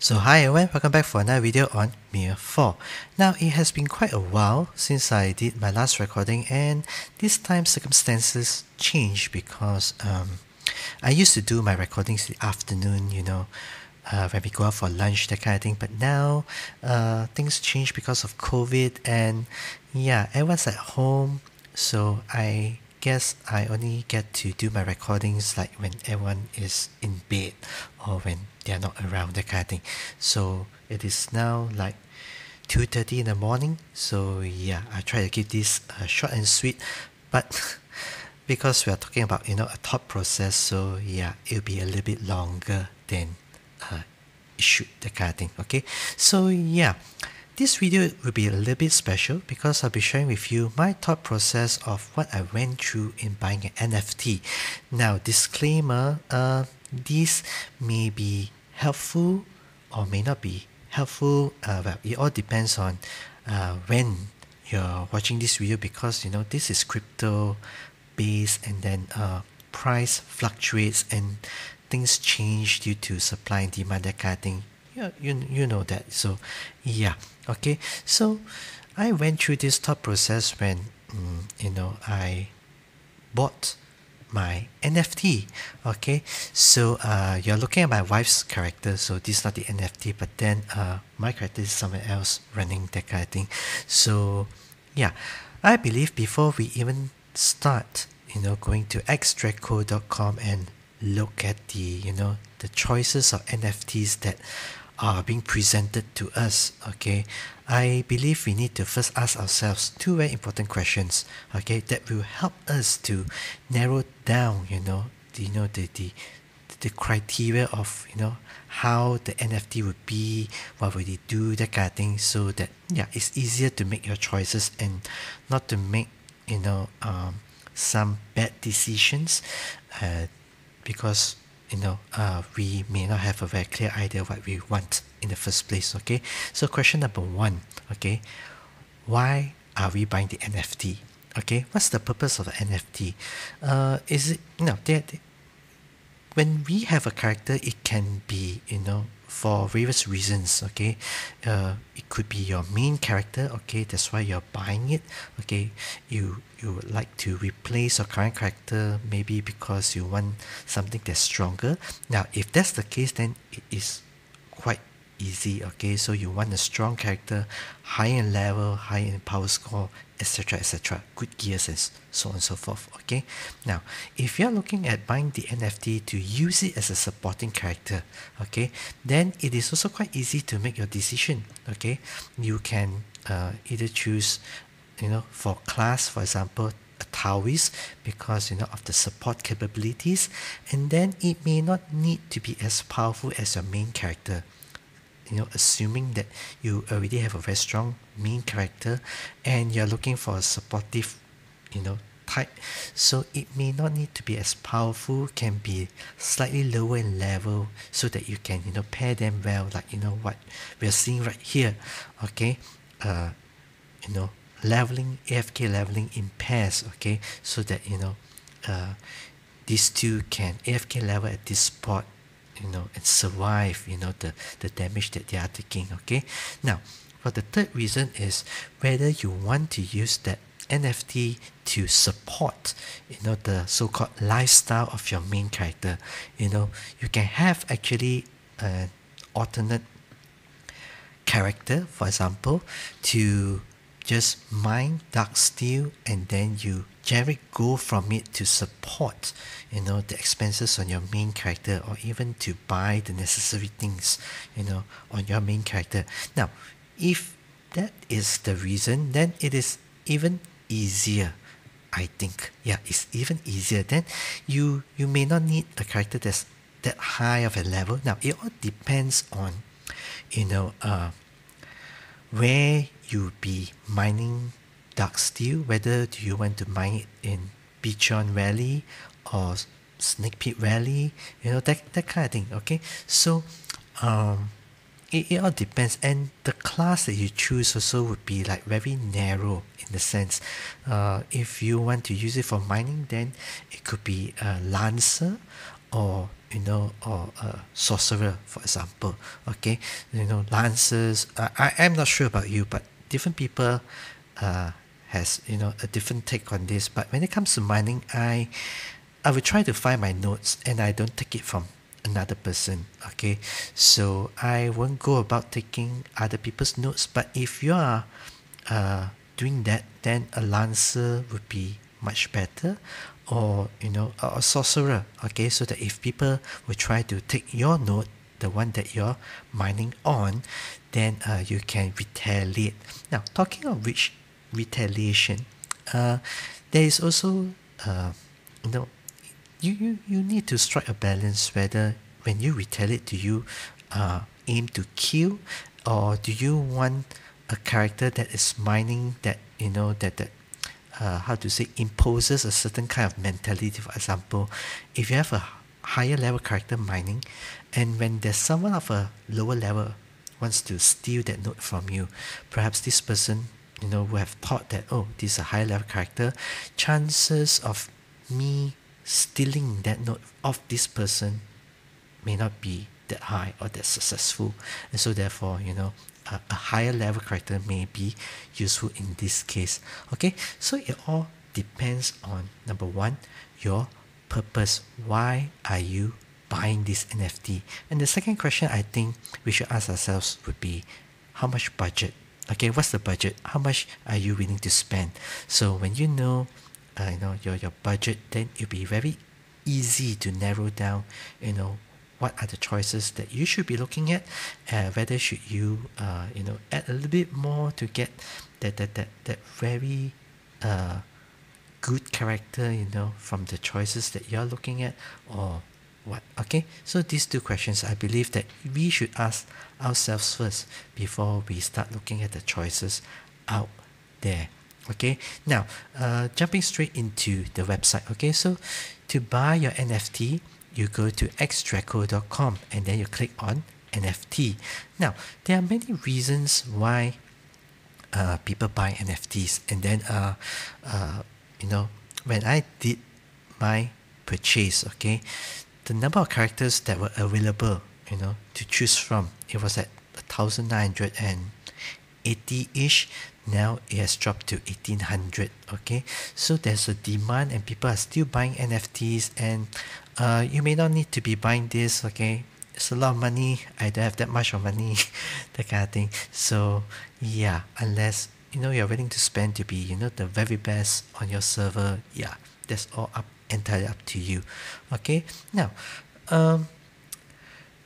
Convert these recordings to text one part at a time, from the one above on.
So hi everyone, welcome back for another video on MIR4. Now it has been quite a while since I did my last recording, and this time circumstances changed because I used to do my recordings in the afternoon, when we go out for lunch, that kind of thing. But now things changed because of COVID, and yeah, everyone's at home, so I guess I only get to do my recordings like when everyone is in bed or when they're not around, that kind of thing. So it is now like 2:30 in the morning. So yeah, I try to keep this short and sweet, but because we are talking about a thought process, so yeah, it'll be a little bit longer than it should, that kind of thing. Okay, so yeah. This video will be a little bit special because I'll be sharing with you my thought process of what I went through in buying an NFT. Now, disclaimer, this may be helpful or may not be helpful. Well, it all depends on when you're watching this video, because this is crypto based, and then price fluctuates and things change due to supply and demand, that kind of thing. Yeah, you know that. So yeah, okay, so I went through this thought process when I bought my NFT. Okay, so you're looking at my wife's character, so this is not the NFT, but then my character is someone else running, that kind of thing. So yeah, I believe before we even start going to xdraco.com and look at the choices of NFTs that are being presented to us, okay, I believe we need to first ask ourselves two very important questions, okay, that will help us to narrow down the criteria of how the NFT would be, what would it do, that kind of thing, so that it's easier to make your choices and not to make some bad decisions, because we may not have a very clear idea what we want in the first place. Okay, so question number one, okay, why are we buying the NFT? Okay, what's the purpose of the NFT? Is it when we have a character, it can be for various reasons. Okay, it could be your main character. Okay, that's why you're buying it. Okay, you would like to replace your current character, maybe because you want something that's stronger. Now, if that's the case, then it is quite easy. Okay, so you want a strong character, high in level, high in power score, etc., good gears, and so on and so forth. Okay, now if you're looking at buying the NFT to use it as a supporting character, okay, then it is also quite easy to make your decision. Okay, you can either choose for class, for example, a Taoist, because of the support capabilities, and then it may not need to be as powerful as your main character. Assuming that you already have a very strong main character and you're looking for a supportive type, so it may not need to be as powerful, can be slightly lower in level, so that you can pair them well, like what we're seeing right here. Okay, leveling, AFK leveling in pairs, okay, so that these two can AFK level at this spot, and survive the damage that they are taking. Okay, now for the third reason is whether you want to use that NFT to support the so-called lifestyle of your main character. You can have actually an alternate character, for example, to just mine dark steel, and then you generate gold from it to support the expenses on your main character, or even to buy the necessary things on your main character. Now, if that is the reason, then it is even easier, I think. Yeah, it's even easier. Then you may not need a character that's that high of a level. Now, it all depends on where you be mining dark steel, whether do you want to mine it in Beachon Valley or Snake Pit Valley, that kind of thing. Okay, so it all depends, and the class that you choose also would be like very narrow in the sense, if you want to use it for mining, then it could be a Lancer or or a sorcerer, for example. Okay, lancers. I'm not sure about you, but different people has a different take on this. But when it comes to mining, I will try to find my notes, and I don't take it from another person. Okay, so I won't go about taking other people's notes. But if you are doing that, then a lancer would be much better, or a sorcerer. Okay, so that if people will try to take your note, the one that you're mining on, then you can retaliate. Now, talking of which, retaliation, there is also you need to strike a balance whether when you retaliate, do you aim to kill, or do you want a character that is mining that that how to say, imposes a certain kind of mentality. For example, if you have a higher level character mining, and when there's someone of a lower level wants to steal that note from you, perhaps this person will have thought that, oh, this is a higher level character, chances of me stealing that note of this person may not be that high or that successful, and so therefore a higher level character may be useful in this case. Okay, so it all depends on, number one, your purpose. Why are you buying this NFT? And the second question I think we should ask ourselves would be, how much budget? Okay, what's the budget? How much are you willing to spend? So when your budget, then it'll be very easy to narrow down what are the choices that you should be looking at, whether should you add a little bit more to get that very good character from the choices that you're looking at, or what. Okay, so these two questions I believe that we should ask ourselves first before we start looking at the choices out there. Okay, now jumping straight into the website. Okay, so to buy your NFT, you go to xdraco.com and then you click on NFT. Now, there are many reasons why people buy NFTs, and then when I did my purchase, okay, the number of characters that were available to choose from, it was at 1980-ish. Now it has dropped to 1800. Okay, so there's a demand and people are still buying NFTs, and you may not need to be buying this. Okay, it's a lot of money, I don't have that much of money, that kind of thing. So yeah, unless you're willing to spend to be the very best on your server, yeah, that's all entirely up to you. Okay, now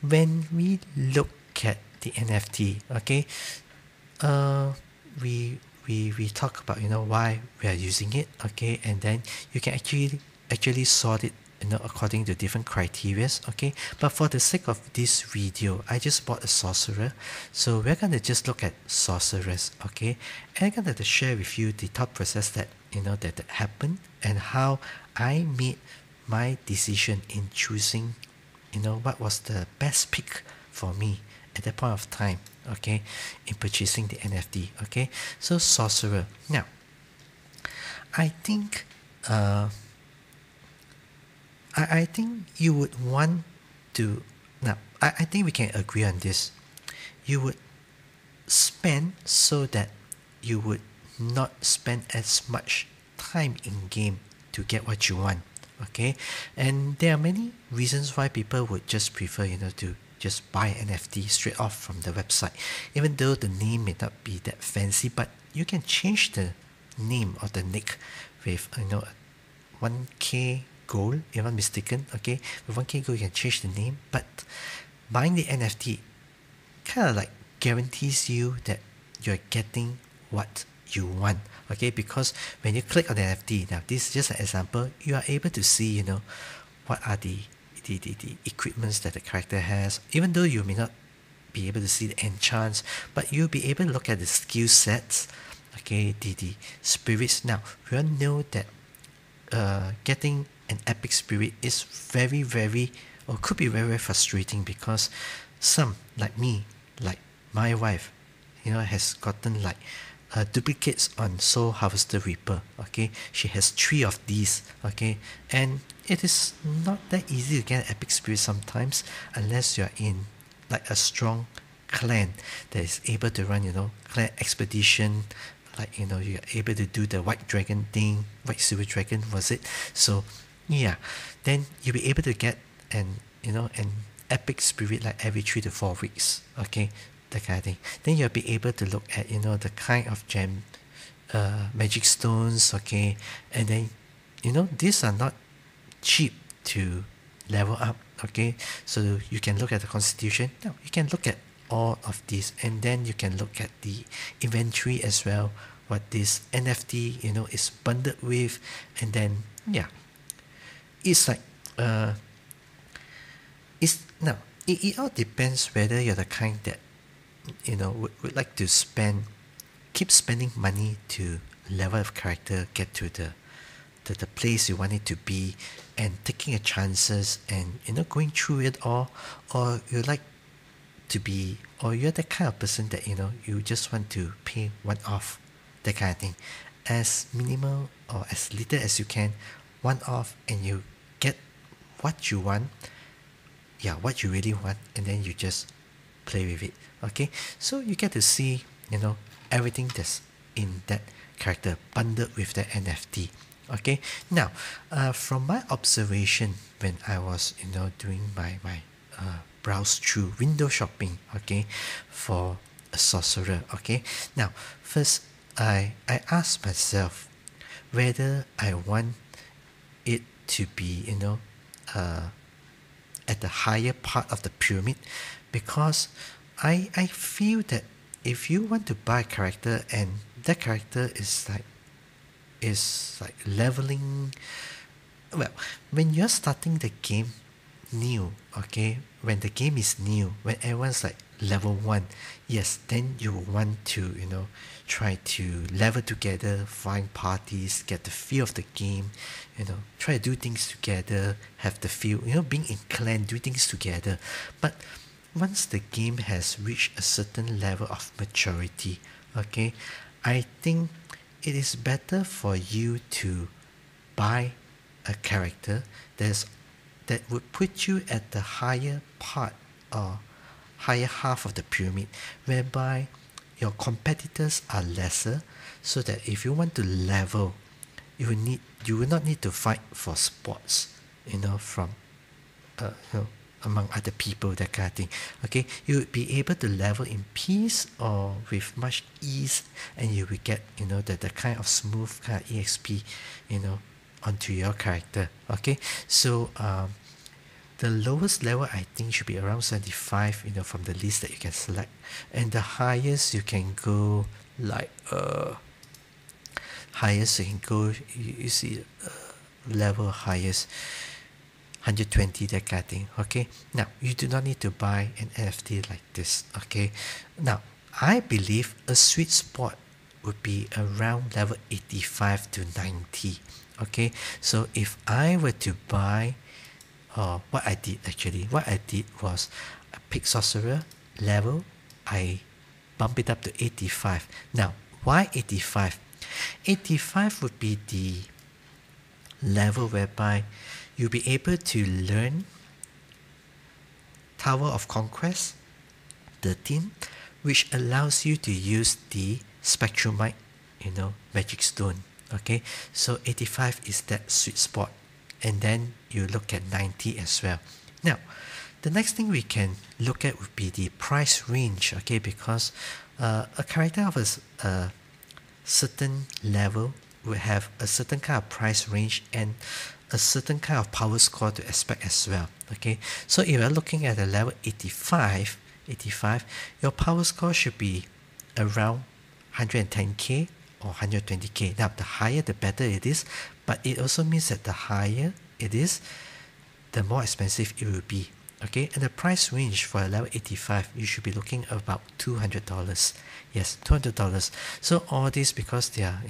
when we look at the NFT, okay, we talk about why we are using it, okay, and then you can actually sort it according to different criterias. Okay, but for the sake of this video, I just bought a sorcerer, so we're gonna just look at sorcerers. Okay, and I'm gonna share with you the thought process that that happened, and how I made my decision in choosing what was the best pick for me at that point of time, okay, in purchasing the NFT. Okay, so sorcerer. Now, I think I think you would want to. Now, I think we can agree on this. You would spend so that you would not spend as much time in game to get what you want. Okay, and there are many reasons why people would just prefer to just buy NFT straight off from the website, even though the name may not be that fancy, but you can change the name or the nick with 1k gold, if I'm not mistaken. Okay, with 1k gold you can change the name, but buying the NFT kind of like guarantees you that you're getting what you want. Okay, because when you click on the NFT, now this is just an example, you are able to see what are the equipments that the character has, even though you may not be able to see the enchants, but you'll be able to look at the skill sets. Okay, the spirits. Now we all know that getting an epic spirit is very, very, or could be very, very frustrating, because some, like me, like my wife, has gotten like duplicates on Soul Harvester Reaper. Okay, she has 3 of these. Okay, and it is not that easy to get an epic spirit sometimes unless you're in like a strong clan that is able to run, clan expedition, like you're able to do the white dragon thing, white silver dragon was it. So yeah, then you'll be able to get an epic spirit like every 3 to 4 weeks. Okay, that kind of thing. Then you'll be able to look at the kind of gem magic stones. Okay, and then these are not cheap to level up. Okay, so you can look at the constitution. No, you can look at all of these, and then you can look at the inventory as well, what this NFT is bundled with. And then yeah, it's like it all depends whether you're the kind that would like to keep spending money to level of character, get to the place you want it to be, and taking a chances and going through it all, or you like to be, or you're the kind of person that you just want to pay one off, that kind of thing, as minimal or as little as you can, one off, and you get what you want, what you really want, and then you just play with it. Okay, so you get to see everything that's in that character bundled with the NFT. Okay, now from my observation when I was doing my browse through window shopping, okay, for a sorcerer. Okay, now first I asked myself whether I want it to be at the higher part of the pyramid, because I feel that if you want to buy a character and that character is like leveling, well, when you're starting the game new, okay, when the game is new, when everyone's like level 1, yes, then you want to try to level together, find parties, get the feel of the game, try to do things together, have the feel, being in clan, do things together. But once the game has reached a certain level of maturity, okay, I think it is better for you to buy a character that would put you at the higher part or higher half of the pyramid, whereby your competitors are lesser, so that if you want to level, you will not need to fight for spots, from among other people, that kind of thing. Okay, you would be able to level in peace or with much ease, and you will get the kind of smooth kind of EXP onto your character. Okay, so the lowest level I think should be around 75 from the list that you can select, and the highest you can go like highest you can go, you see level highest 120, that kind of thing. Okay, now you do not need to buy an NFT like this. Okay, now I believe a sweet spot would be around level 85 to 90. Okay, so if I were to buy what I did was I picked sorcerer level, I bump it up to 85. Now why 85? 85 would be the level whereby you'll be able to learn Tower of Conquest 13, which allows you to use the Spectrumite magic stone. Okay, so 85 is that sweet spot, and then you look at 90 as well. Now the next thing we can look at would be the price range. Okay, because a character of a certain level will have a certain kind of price range and a certain kind of power score to expect as well. Okay, so if you're looking at a level 85, your power score should be around 110k or 120k. Now the higher the better it is, but it also means that the higher it is, the more expensive it will be. Okay, and the price range for a level 85, you should be looking at about $200. Yes, $200. So all this because they are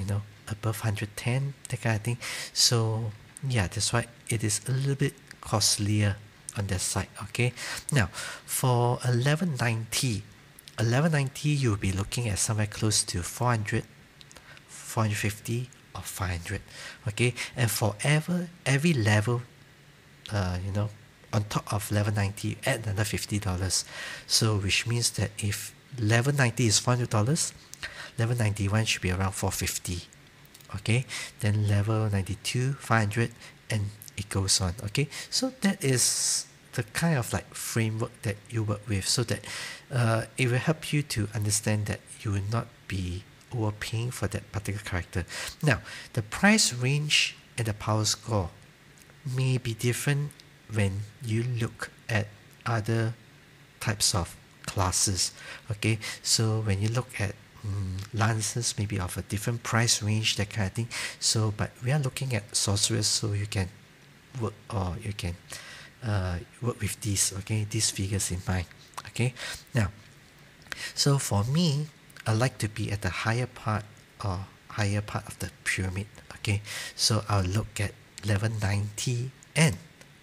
above 110, that kind of thing. So yeah, that's why it is a little bit costlier on that side. Okay, now for a level 90, a level 90 you'll be looking at somewhere close to 400, 450 or 500. Okay, and for every level, on top of level 90 add another $50. So which means that if level 90 is $400, level 91 should be around 450. Okay, then level 92 500, and it goes on. Okay, so that is the kind of like framework that you work with, so that it will help you to understand that you will not be overpaying for that particular character. Now, the price range and the power score may be different when you look at other types of classes. Okay, so when you look at lances, maybe of a different price range, that kind of thing. So but we are looking at sorcerers, so you can work, or you can work with these, okay, these figures in mind. Okay, now, so for me, I like to be at the higher part of the pyramid. Okay, so I'll look at level 90 and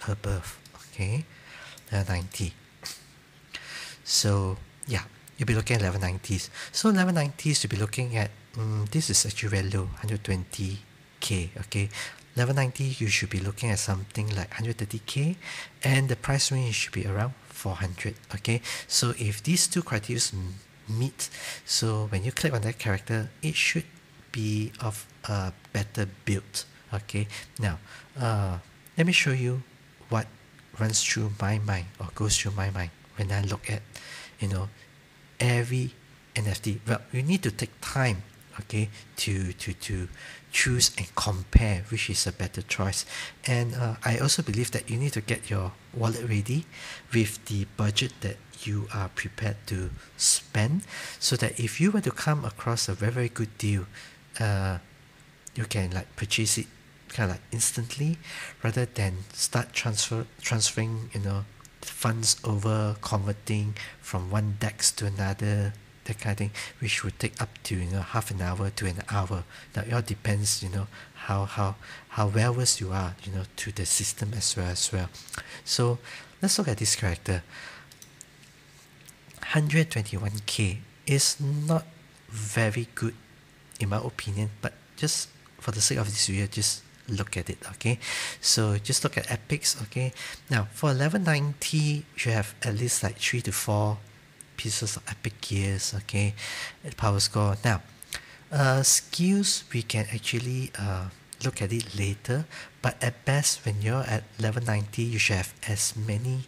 above. Okay, level 90. So yeah, you'll be looking at level 90s. So level 90s, you'll be looking at this is actually very low, 120k. Okay, level 90 you should be looking at something like 130k, and the price range should be around 400. Okay, so if these two criteria meet, so when you click on that character, it should be of a better build. Okay, now let me show you what runs through my mind, or goes through my mind when I look at every NFT. Well, you need to take time, okay, to choose and compare which is a better choice. And I also believe that you need to get your wallet ready with the budget that you are prepared to spend, so that if you were to come across a very, very good deal, you can like purchase it kind of like instantly, rather than start transferring funds over, converting from one DEX to another, that kind of thing, which would take up to half an hour to an hour. Now it all depends how well versed you are to the system as well. So let's look at this character. 121k is not very good in my opinion, but just for the sake of this video, just look at it. Okay, so just look at epics. Okay, now for level 90 you have at least like 3 to 4 pieces of epic gears. Okay, power score. Now skills, we can actually look at it later, but at best when you're at level 90 you should have as many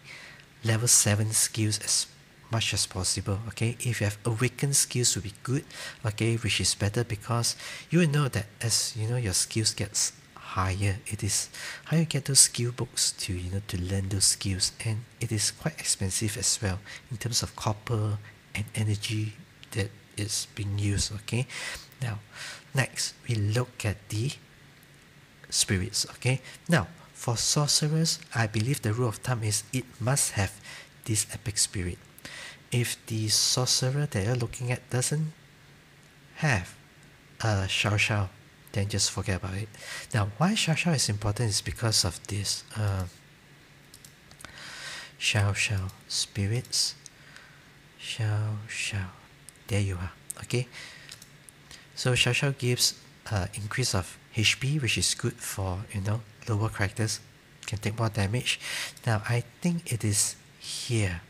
level 7 skills as much as possible. Okay, if you have awakened skills, will be good. Okay, which is better, because you will know that as your skills gets higher, it is how you get those skill books to to learn those skills, and it is quite expensive as well in terms of copper and energy that is being used. Okay, now next we look at the spirits. Okay, now for sorcerers, I believe the rule of thumb is it must have this epic spirit. If the sorcerer that you're looking at doesn't have a Shao, then just forget about it. Now, why Shao is important is because of this Shao spirits. Shao. There you are. Okay. So Shao gives increase of HP, which is good for lower characters, can take more damage. Now I think it is here.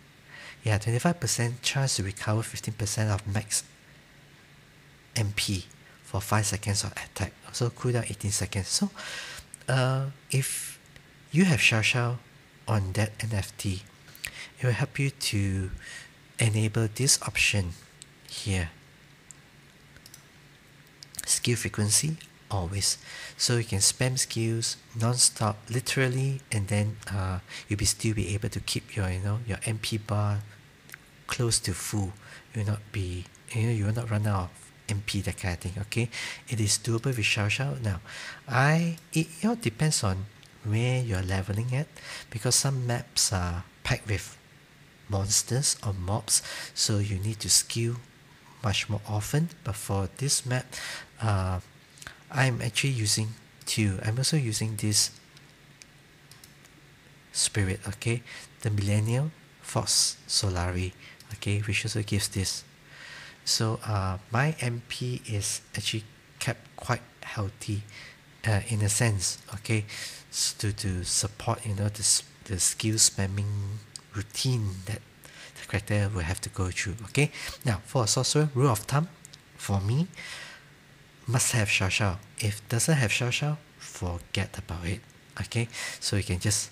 Yeah, 25% chance to recover 15% of max MP for 5 seconds of attack. So cooldown 18 seconds. So if you have Shao on that NFT, it will help you to enable this option here. Skill frequency always. So you can spam skills non-stop, literally, and then you'll still be able to keep your your MP bar close to full. You will not be you will not run out of MP, that kind of thing. Okay, it is doable with Shao. Now it all depends on where you're leveling at, because some maps are packed with monsters or mobs, so you need to skill much more often. But for this map, I'm actually using two. I'm also using this spirit, okay, the Millennial Fox Solari, okay, which also gives this. So my MP is actually kept quite healthy in a sense, okay, to support the skill spamming routine that the character will have to go through. Okay, now for a sorcerer, rule of thumb for me, must have Xiao Xiao. If doesn't have Xiao Xiao, forget about it. Okay, so you can just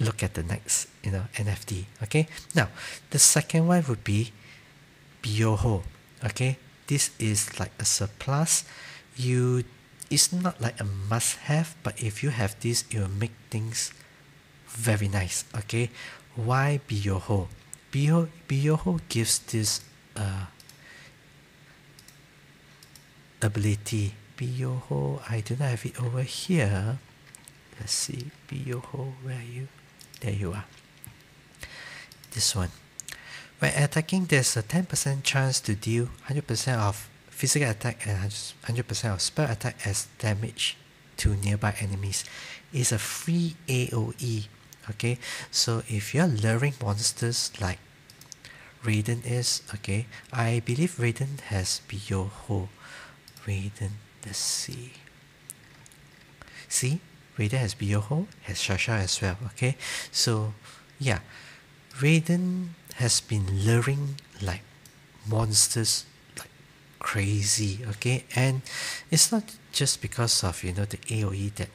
look at the next NFT. Okay, now the second one would be Bioho. Okay, this is like a surplus. It's not like a must have, but if you have this, it will make things very nice. Okay, why Bioho? Bioho gives this ability. Bioho, I do not have it over here. Let's see, Bioho, where are you? There you are. This one. When attacking, there's a 10% chance to deal 100% of physical attack and 100% of spell attack as damage to nearby enemies. It's a free AoE. Okay, so if you're luring monsters like Raiden is, okay, I believe Raiden has Bioho. Raiden, let's see. See, Raiden has Bioho, has Xiao Xiao as well. Okay, so yeah, Raiden has been luring like monsters like crazy. Okay, and it's not just because of the AoE that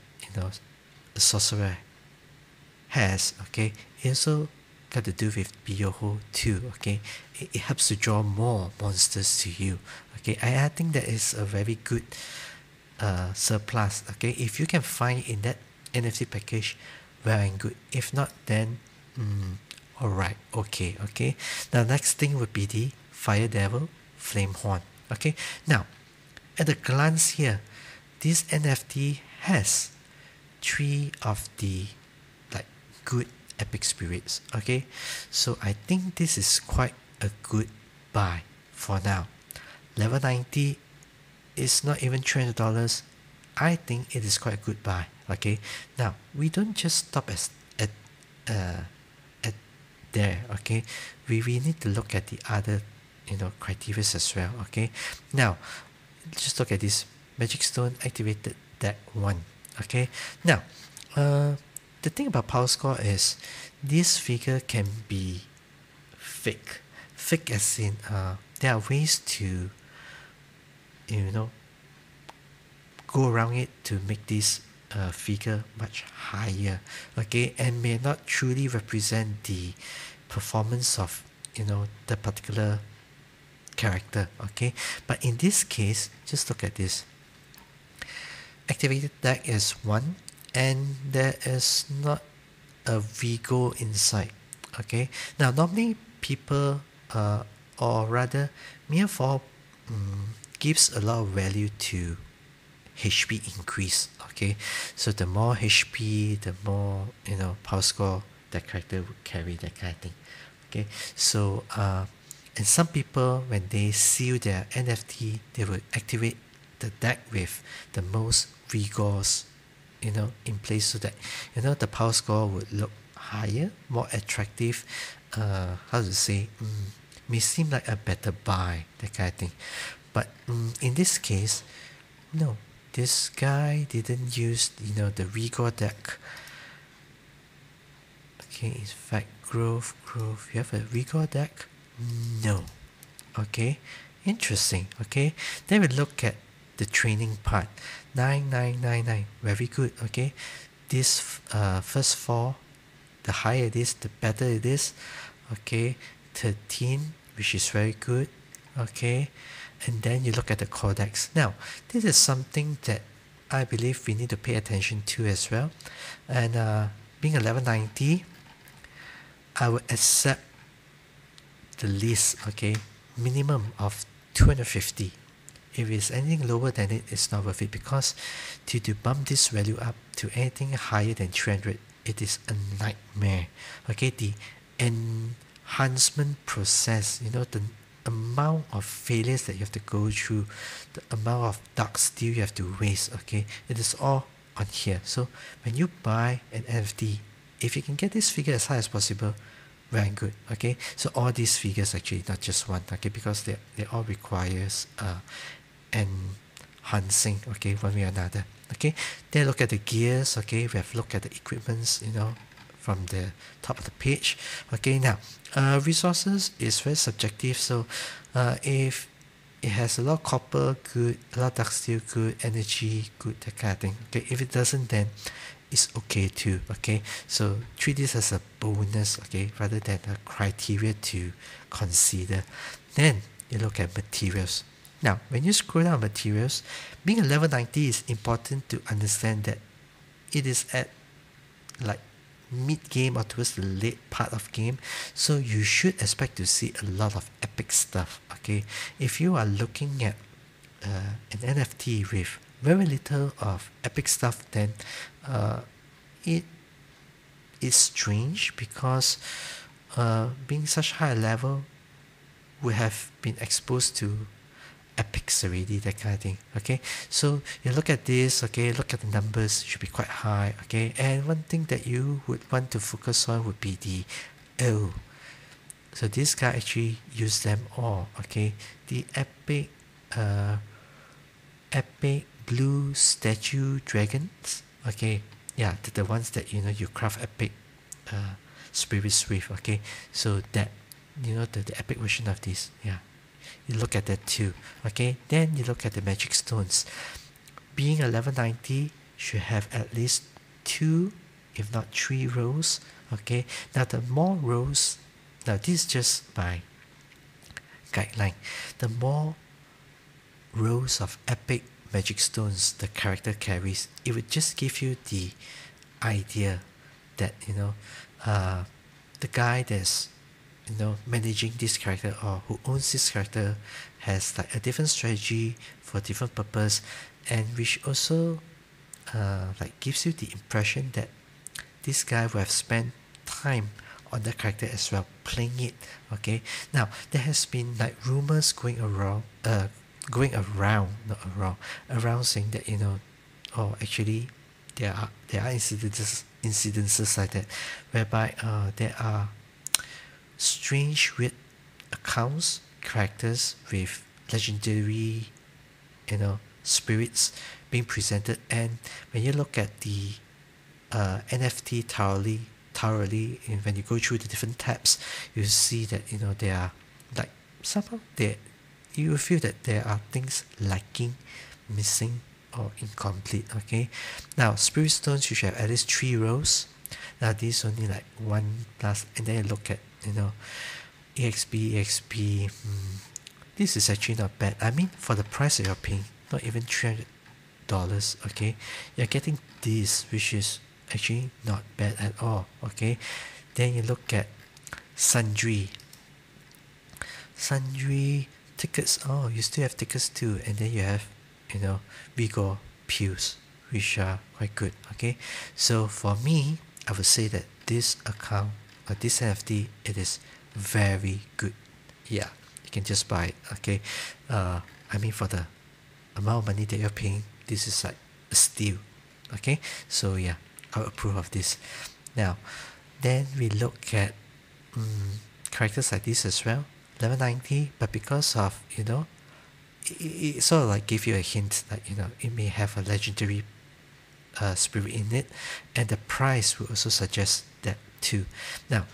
the sorcerer has. Okay, it also got to do with Bioho too. Okay, it helps to draw more monsters to you. Okay, I think that is a very good surplus. Okay, if you can find in that NFT package, well and good. If not, then alright, okay. The next thing would be the Fire Devil Flame Horn. Okay, now at a glance here, this NFT has 3 of the like good epic spirits. Okay, so I think this is quite a good buy for now. Level 90 is not even $300. I think it is quite a good buy. Okay, now we don't just stop at there. Okay, we need to look at the other criteria as well. Okay, now just look at this magic stone activated deck 1. Okay, now the thing about power score is this figure can be fake as in there are ways to go around it to make this figure much higher. Okay, and may not truly represent the performance of the particular character. Okay, but in this case, just look at this. Activated deck is 1, and there is not a Vigo inside. Okay, now normally people or rather MIR4 gives a lot of value to HP increase. Okay, so the more HP, the more power score that character would carry, that kind of thing. Okay, so and some people, when they seal their NFT, they will activate the deck with the most vigors in place, so that the power score would look higher, more attractive. How to say, may seem like a better buy, that kind of thing. But in this case, no, this guy didn't use the vigor deck. Okay, in fact, growth, you have a vigor deck? No. Okay, interesting. Okay, then we look at the training part. 9999, very good. Okay, this first 4, the higher it is, the better it is. Okay, 13, which is very good. Okay, and then you look at the codex. Now, this is something that I believe we need to pay attention to as well. And being a level 90, I would accept the list. Okay, minimum of 250. If it's anything lower than it, it's not worth it, because to bump this value up to anything higher than 300, it is a nightmare. Okay, the enhancement process, the amount of failures that you have to go through, the amount of dark steel you have to waste, okay, it is all on here. So when you buy an NFT, if you can get this figure as high as possible, very good. Okay, so all these figures actually not just one. Okay, because they all requires enhancing. Okay, one way or another. Okay, then look at the gears. Okay, we have looked at the equipments. From the top of the page. Okay, now resources is very subjective. So if it has a lot of copper, good, a lot of dark steel, good, energy, good, that kind of thing. Okay, if it doesn't, then it's okay too. Okay, so treat this as a bonus. Okay, rather than a criteria to consider. Then you look at materials. Now, when you scroll down materials, being a level 90 is important to understand that it is at like mid game or towards the late part of game, so you should expect to see a lot of epic stuff. Okay, if you are looking at an NFT with very little of epic stuff, then it is strange because being such high level, we have been exposed to epics already, that kind of thing. Okay, so you look at this. Okay, look at the numbers, should be quite high. Okay, and one thing that you would want to focus on would be the O. So this guy actually used them all. Okay, the epic blue statue dragons. Okay, yeah, the ones that you craft epic spirits with. Okay, so that the epic version of this. Yeah, you look at that too. Okay, then you look at the magic stones. Being a level 90 should have at least 2 if not 3 rows. Okay, now the more rows, now this is just my guideline, the more rows of epic magic stones the character carries, it would just give you the idea that the guy that's managing this character or who owns this character has like a different strategy for different purpose, and which also like gives you the impression that this guy will have spent time on the character as well, playing it. Okay, now there has been like rumors going around saying that actually there are incidences like that, whereby there are strange weird accounts, characters with legendary spirits being presented, and when you look at the NFT thoroughly when you go through the different tabs, you see that there are like somehow you feel that there are things lacking, missing, or incomplete. Okay, now spirit stones you should have at least 3 rows. Now this only like 1 plus, and then you look at EXP. This is actually not bad. I mean, for the price that you're paying, not even $300. Okay, you're getting this, which is actually not bad at all. Okay, then you look at sundry tickets. Oh, you still have tickets too, and then you have Vigor pills, which are quite good. Okay, so for me, I would say that this account or this NFT, it is very good. Yeah, you can just buy it. Okay, I mean, for the amount of money that you're paying, this is like a steal. Okay, so yeah, I'll approve of this. Now, then we look at characters like this as well, level 90, but because of it sort of like give you a hint that it may have a legendary spirit in it, and the price will also suggest that too. Now,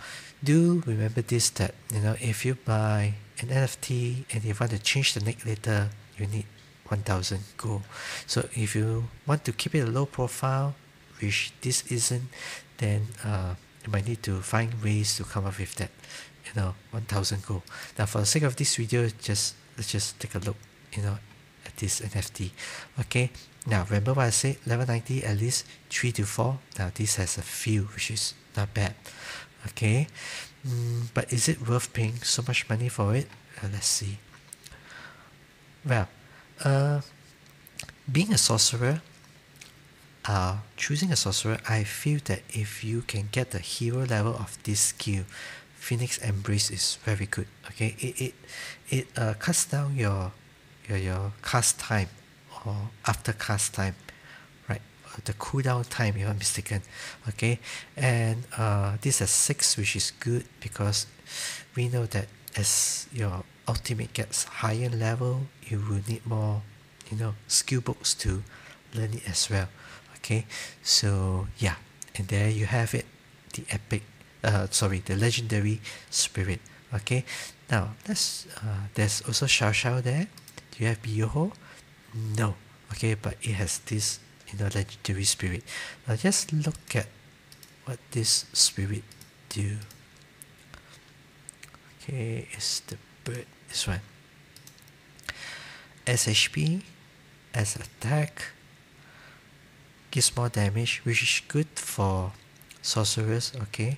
do remember this, that if you buy an NFT and you want to change the nick later, you need 1000 gold. So if you want to keep it a low profile, which this isn't, then you might need to find ways to come up with that 1000 gold. Now, for the sake of this video, let's just take a look at this NFT. Okay, now remember what I said, level 90 at least 3 to 4. Now this has a few, which is not bad. Okay, but is it worth paying so much money for it? Let's see. Well, being a sorcerer, choosing a sorcerer, I feel that if you can get the hero level of this skill, Phoenix Embrace is very good. Okay, it cuts down your cast time or after cast time, right? the cooldown time, if I'm mistaken. Okay, and this is 6, which is good because we know that as your ultimate gets higher level, you will need more, skill books to learn it as well. Okay, so yeah, and there you have it, the epic, the legendary spirit. Okay, now there's also Xiao Xiao there. Do you have Biyoho? No. Okay, but it has this, legendary spirit. Now just look at what this spirit do. Okay, it's the bird. This one. SHP as attack gives more damage, which is good for sorcerers. Okay,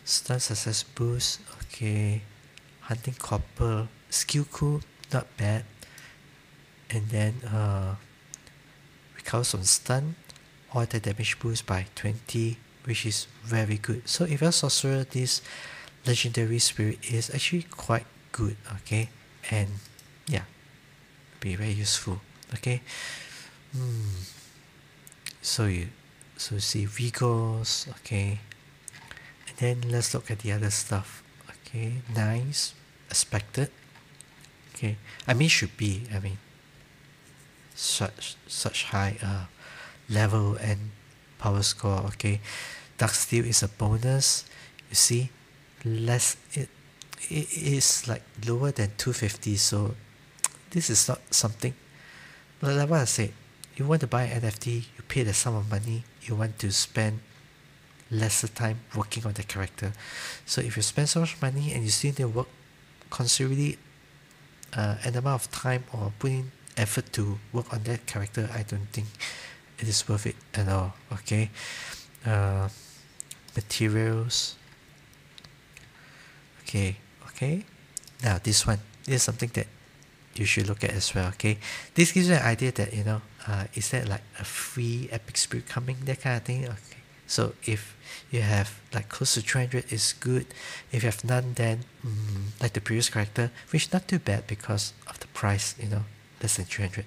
stun success boost. Okay, hunting copper, skill cool, not bad. And then recovers from stun or the damage boost by 20, which is very good. So if you're a sorcerer, this legendary spirit is actually quite good. Okay, and yeah, be very useful. Okay, so you see Vigors. Okay, and then let's look at the other stuff. Okay, nice, expected. Okay, should be, such high level and power score. Okay, Dark Steel is a bonus. You see, less it is like lower than 250. So this is not something like what I said. You want to buy NFT, you pay the sum of money. You want to spend lesser time working on the character. So if you spend so much money and you still need to work considerably an amount of time or putting effort to work on that character, I don't think it is worth it at all. Okay, materials. Okay. Now this is something that you should look at as well. Okay, this gives you an idea that is that like a free epic spirit coming, that kind of thing. Okay, so if you have like close to 300, is good. If you have none, then like the previous character, which not too bad because of the price, less than 300.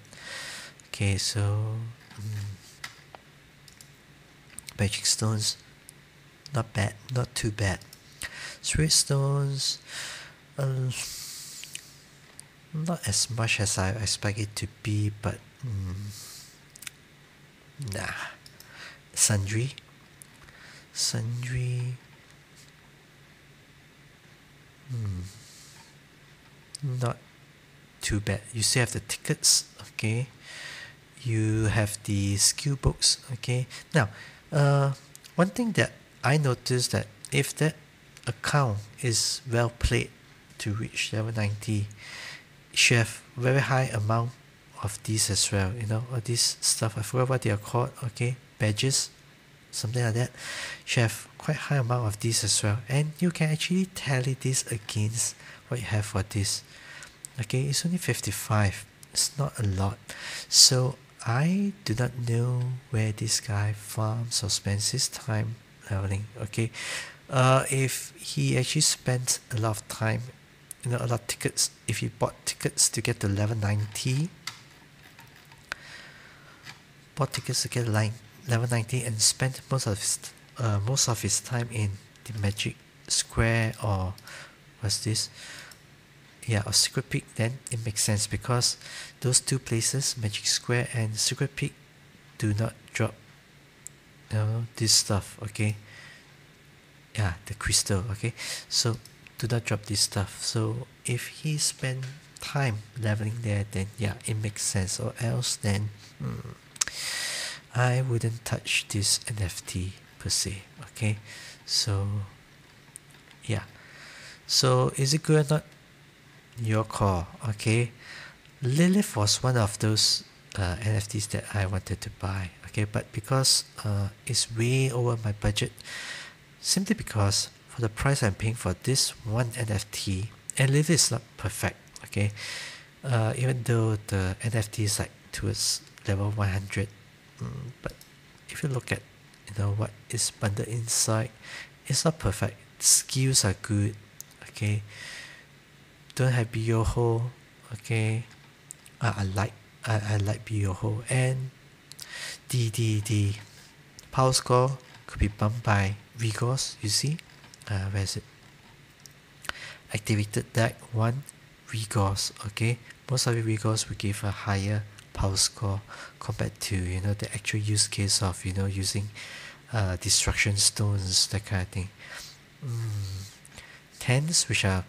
Okay, so magic stones, not bad, not too bad. Spirit stones, not as much as I expect it to be, but nah. Sundry, not too bad. You still have the tickets. Okay, you have the skill books. Okay, now one thing that I noticed, that if that account is well played to reach level 90, it should have very high amount of these as well. All this stuff, I forgot what they are called. Okay, badges, something like that. Should have quite high amount of these as well, and you can actually tally this against what you have for this. Okay, it's only 55. It's not a lot. So I do not know where this guy farms or spends his time leveling. Okay, if he actually spent a lot of time, a lot of tickets, if he bought tickets to get to level 90, level 90 and spent most of his time in the Magic Square, or what's this? Yeah, or Secret Peak, then it makes sense, because those two places, Magic Square and Secret Peak, do not drop this stuff. Okay, yeah, the crystal. Okay, so do not drop this stuff. So if he spend time leveling there, then yeah, it makes sense. Or else then I wouldn't touch this NFT per se. Okay, so yeah, so is it good or not? Your call. Okay, Lilith was one of those NFTs that I wanted to buy. Okay, but because it's way over my budget, simply because for the price I'm paying for this one NFT, and Lilith is not perfect. Okay, even though the NFT is like towards level 100, but if you look at what is bundled inside, it's not perfect. Skills are good. Okay, don't have Biyoho. Okay, I like Biyoho, and the power score could be bumped by Vigors, you see. Where is it? Activated deck 1 Vigors, okay. Most of the Vigors will give a higher power score compared to, you know, the actual use case of, you know, using destruction stones, that kind of thing. 10s, which are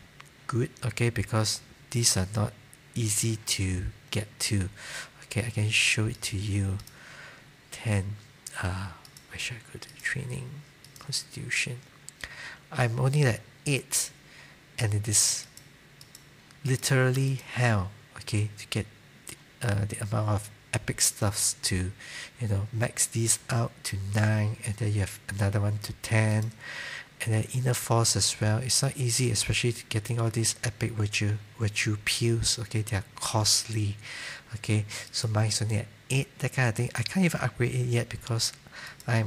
good, okay, because these are not easy to get to. Okay, I can show it to you. 10, where should I go to? Training, constitution. I'm only at 8, and it is literally hell, okay, to get the amount of epic stuffs to, you know, max these out to 9, and then you have another one to 10, and then inner force as well. It's not easy, especially getting all these epic virtue pills, okay. They are costly, okay. So mine's only at 8, that kind of thing. I can't even upgrade it yet because I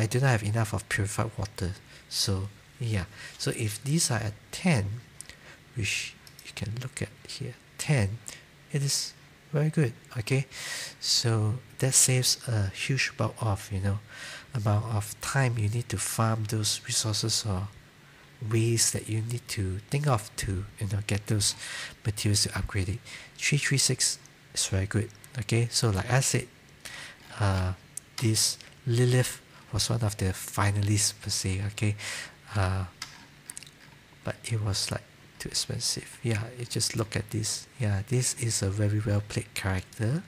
do not have enough of purified water. So yeah, so if these are at 10, which you can look at here, 10, it is very good, okay. So that saves a huge bulk of, you know, amount of time you need to farm those resources, or ways that you need to think of to, you know, get those materials to upgrade it. 336 is very good, okay. So like I said, this Lilith was one of the finalists per se, okay. But it was like too expensive. Yeah, you just look at this. Yeah, this is a very well played character.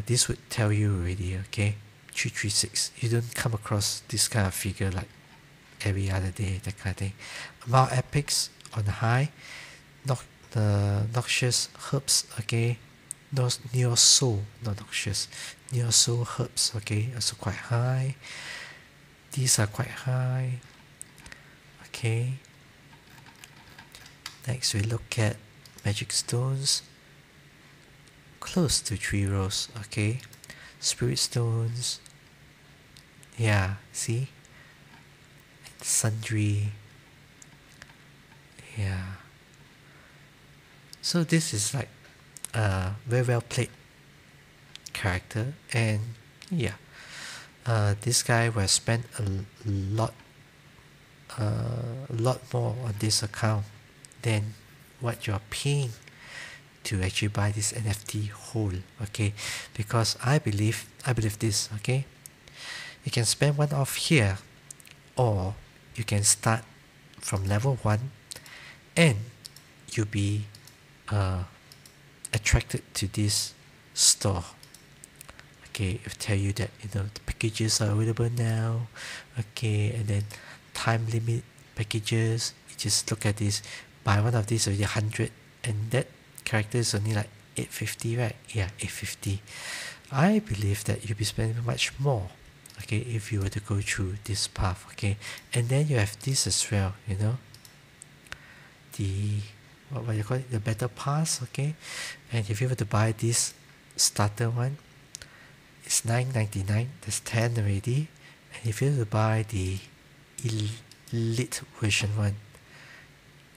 This would tell you already, okay. 336. You don't come across this kind of figure like every other day, that kind of thing. Amount epics on high. The noxious herbs, okay. Neo soul, not noxious. Neo soul herbs, okay, also quite high. These are quite high. Okay. Next we look at magic stones. Close to 3 rows, okay. Spirit stones. Yeah, see? Sundry. Yeah. So this is like a very well played character, and yeah, this guy will spend a lot more on this account than what you're paying to actually buy this NFT whole, okay. Because I believe this, okay. You can spend one off here, or you can start from level 1 and you'll be attracted to this store. Okay, it will tell you that, you know, the packages are available now, okay, and then time limit packages. You just look at this, buy one of these already 100, and that character is only like 850, right? Yeah, 850. I believe that you'll be spending much more, okay, if you were to go through this path, okay. And then you have this as well, you know, the what you call it, the battle pass, okay. And if you were to buy this starter one, it's $9.99. There's 10 already. And if you were to buy the elite version one,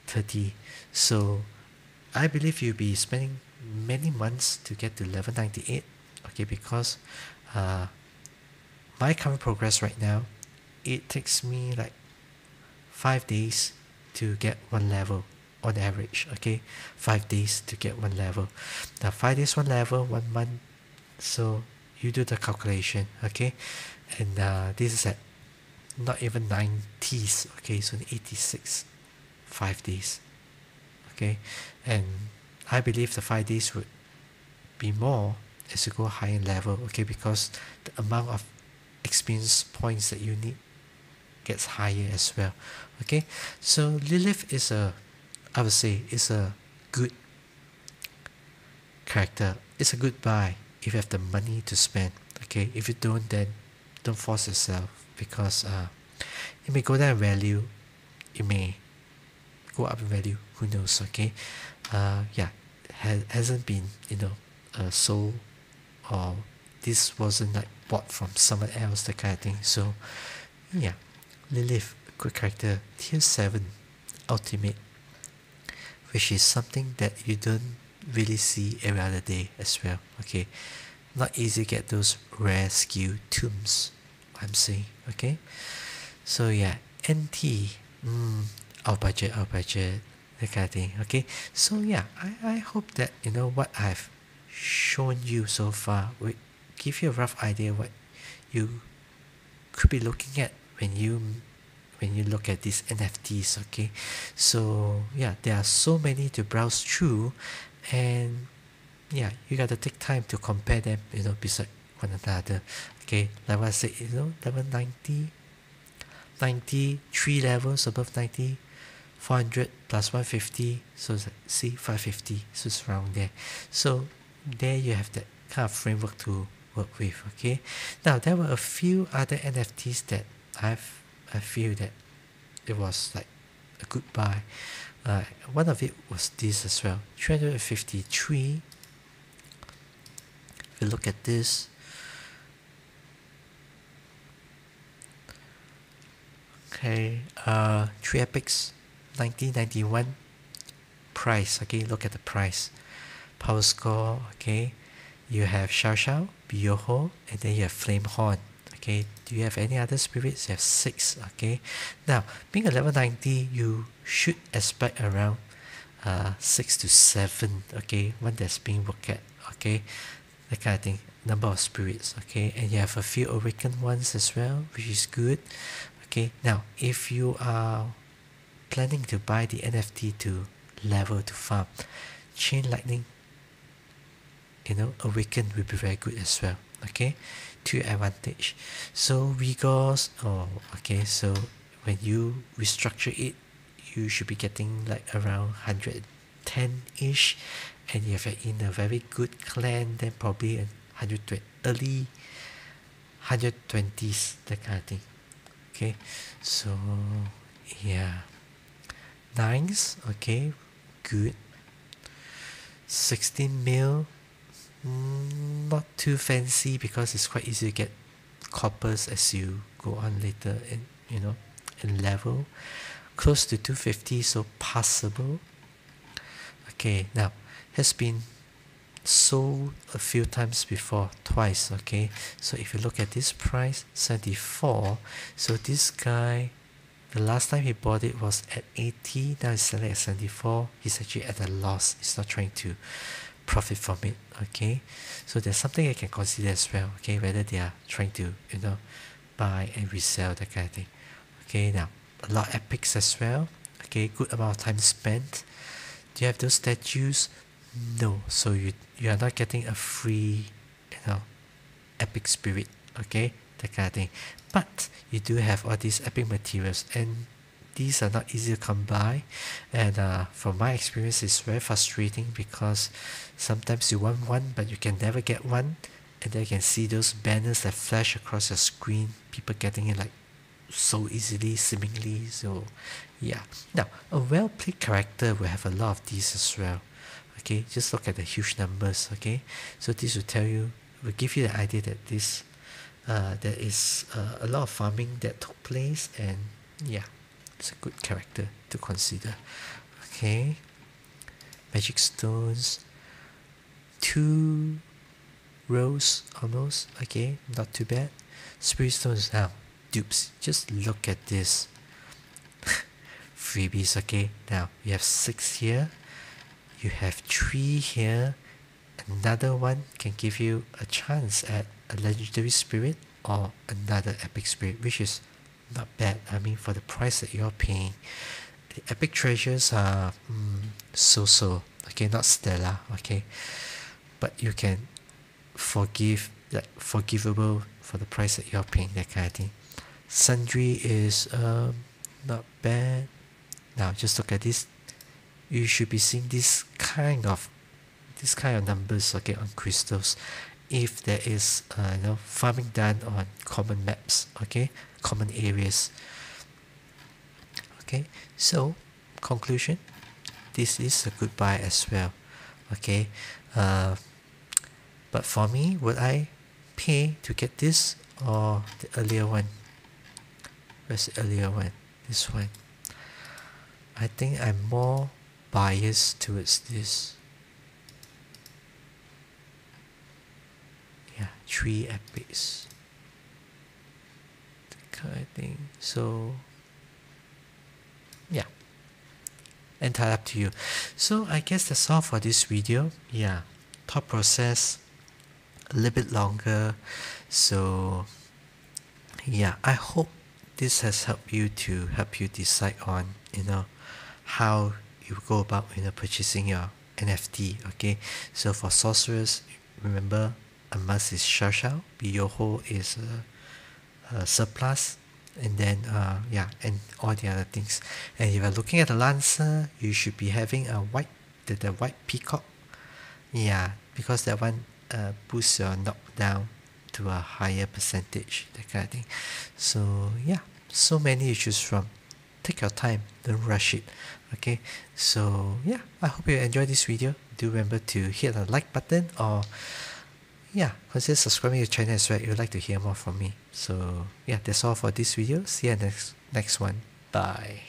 30. So I believe you'll be spending many months to get to level 98, okay, because my current progress right now, it takes me like 5 days to get 1 level on average, okay. 5 days to get 1 level. Now 5 days 1 level, 1 month, so you do the calculation, okay. And this is at not even 90s, okay, so 86, 5 days, okay. And I believe the 5 days would be more as you go higher in level, okay, because the amount of experience points that you need gets higher as well, okay. So Lilith is I would say, is a good character. It's a good buy if you have the money to spend, okay. If you don't, then don't force yourself, because it may go down in value, it may go up in value, who knows, okay. Yeah, hasn't been, you know, sold, or this wasn't like bought from someone else, that kind of thing. So yeah, Lilith, good character, tier 7 ultimate, which is something that you don't really see every other day as well, okay. not easy to get those rare skill tombs, I'm saying. Okay, so yeah, NT, our budget, that kind of thing. Okay, so yeah, I hope that what I've shown you so far will give you a rough idea what you could be looking at when you look at these NFTs. Okay, so yeah, there are so many to browse through, and yeah, you got to take time to compare them, beside one another. Okay, like what I said, level 90, 3 levels above 90, 400 plus 150, so it's like, see, 550, so it's around there. So there you have that kind of framework to work with. Okay, now there were a few other NFTs that I feel that it was like a good buy. One of it was this as well, 353. If you look at this, okay, 3 epics, 1991 price. Okay, look at the price, power score. Okay, you have Xiao Xiao, Bioho, and then you have Flamehorn. Okay, do you have any other spirits? You have 6. Okay, now being a level 90, you should expect around 6 to 7. Okay, one that's being worked at. Okay, that kind of thing, number of spirits. Okay, and you have a few awakened ones as well, which is good. Okay, now if you are planning to buy the NFT to level to farm, Chain Lightning, awaken will be very good as well. Okay, to your advantage. So Rigors, okay, so when you restructure it, you should be getting like around 110-ish, and if you're in a very good clan, then probably 120, early 120s, that kind of thing. Okay, so yeah, 9s, okay, good. 16 mil, not too fancy, because it's quite easy to get coppers as you go on later in level. Close to 250, so passable. Okay, now has been sold a few times before, twice. Okay, so if you look at this price, 74. So this guy, the last time he bought it was at 80, now he's selling at 74. He's actually at a loss. He's not trying to profit from it. Okay, so there's something I can consider as well. Okay, whether they are trying to buy and resell, that kind of thing. Okay, now a lot of epics as well. Okay, good amount of time spent. Do you have those statues? No, so you are not getting a free epic spirit. Okay, that kind of thing. But you do have all these epic materials, and these are not easy to come by. And from my experience, it's very frustrating, because sometimes you want one but you can never get one, and then you can see those banners that flash across your screen, people getting it like so easily, seemingly. So yeah, now a well played character will have a lot of these as well. Okay, just look at the huge numbers. Okay, so this will give you the idea that this there is a lot of farming that took place, and yeah, it's a good character to consider. Okay, magic stones, 2 rows almost. Okay, not too bad. Spirit stones, now dupes, just look at this. Freebies. Okay, now you have 6 here, you have 3 here. Another one can give you a chance at a legendary spirit or another epic spirit, which is not bad. I mean, for the price that you're paying, the epic treasures are so. Okay, not stellar. Okay, but you can forgivable for the price that you're paying, that kind of thing. Sundry is not bad. Now just look at this. You should be seeing this kind of numbers, okay, on crystals, if there is farming done on common maps, okay, common areas. Okay, so conclusion, this is a good buy as well. Okay, but for me, would I pay to get this or the earlier one? Where's the earlier one? This one. I think I'm more biased towards this. Yeah, 3 epics. I think so. Yeah, entirely up to you. So I guess that's all for this video. Yeah, thought process a little bit longer. So yeah, I hope this has helped you to help you decide on how you go about purchasing your NFT. Okay, so for sorcerers, remember a must is Shao, Yoho is a surplus, and then yeah, and all the other things. And if you're looking at the Lancer, you should be having the white peacock. Yeah, because that one boosts your knockdown to a higher percentage, that kind of thing. So yeah, so many you choose from. Take your time, don't rush it. Okay, so yeah, I hope you enjoyed this video. Do remember to hit the like button, or yeah, consider subscribing to the channel as well if you'd like to hear more from me. So yeah, that's all for this video. See you next one. Bye.